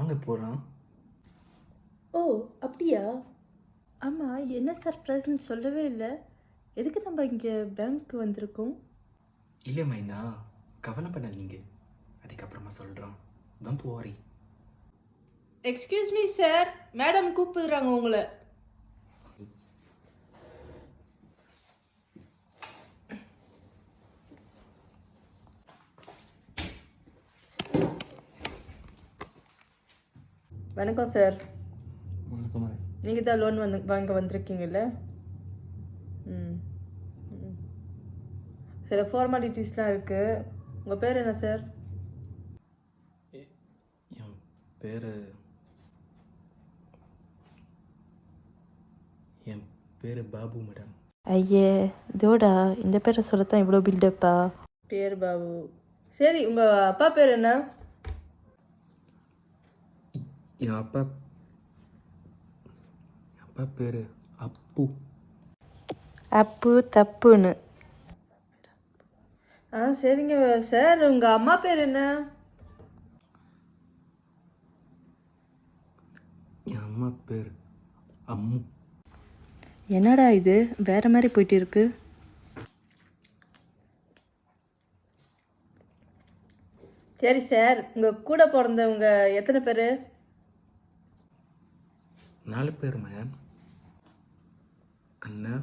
அங்கே போகிறான். ஓ அப்படியா? ஆமாம், என்ன சர்ப்ரைஸ்ன்னு சொல்லவே இல்லை. எதுக்கு நம்ம இங்கே பேங்க் வந்திருக்கோம்? இல்லை மைனா, கவலைப்படாதீங்க, அதுக்கப்புறமா சொல்கிறான். Don't worry. Excuse me sir, madam கூப்பிடுறாங்க உங்களை. வணக்கம் சார். வணக்கம். நீங்கள் தான் லோன் வாங்க வந்திருக்கீங்கல்ல? ம் ம். சில ஃபார்மாலிட்டிஸ்லாம் இருக்குது. உங்கள் பேர் என்ன சார்? என் பேர் பாபு மேடம். ஐயே இதோடா, இந்த பேரை சொல்லத்தான் இவ்வளோ பில்டப்பா? பேர் பாபு. சரி, உங்கள் அப்பா பேர் என்ன? என் அப்பா பேர் அப்பு. அப்பு தப்புன்னு. சரிங்க சார், உங்கள் அம்மா பேர் என்ன? என் அம்மா பேர் அம்மு. என்னடா இது வேற மாதிரி போயிட்டு இருக்கு? சரி சார், உங்கள் கூட பிறந்தவங்க எத்தனை பேர்? 4 பேர் மேடம். அண்ணா,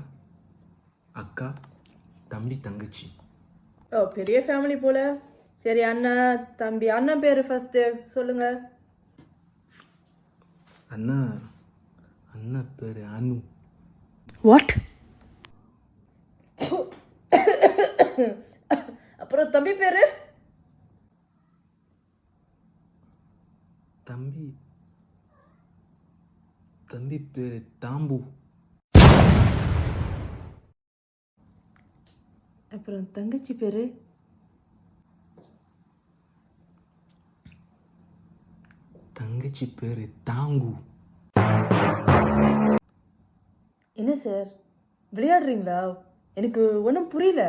அக்கா, தம்பி, தங்கச்சி. ஓ, பெரிய ஃபேமிலி போல. சரி, அண்ணா தம்பி. அண்ணன் பேர் ஃபர்ஸ்ட்டு சொல்லுங்க. அண்ணா பேர் அனு. வாட்? அப்புறம் தம்பி பேரு? தம்பி பேர் தாம்பு. அப்புறம் தங்கச்சி பேரு? தங்கச்சி பேர் தாங்கு. என்ன சார் விளையாடுறீங்களா? எனக்கு ஒன்றும் புரியல.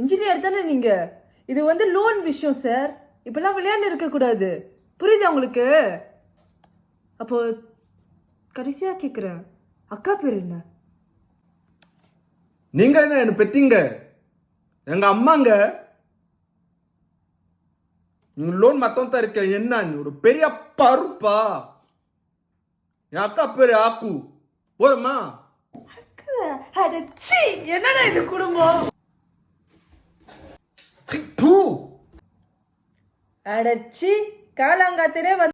இன்ஜினியர் தானே நீங்கள்? இது வந்து லோன் விஷயம் சார். இப்பெல்லாம் விளையாண்டு இருக்கக்கூடாது. புரியுதா உங்களுக்கு? அப்போ கடைசியாக கேட்குறேன், அக்கா பேர் என்ன? நீங்க என்ன பெத்தீங்க? எங்க அம்மாங்க. லோன் மத்தம் தான் இருக்க. என்ன ஒரு பெரிய பருப்பா? என் அக்கா பேரு ஆக்கு. போதுமா? என்னடா இது குடும்பம்? அடச்சி, காலாங்காத்திலே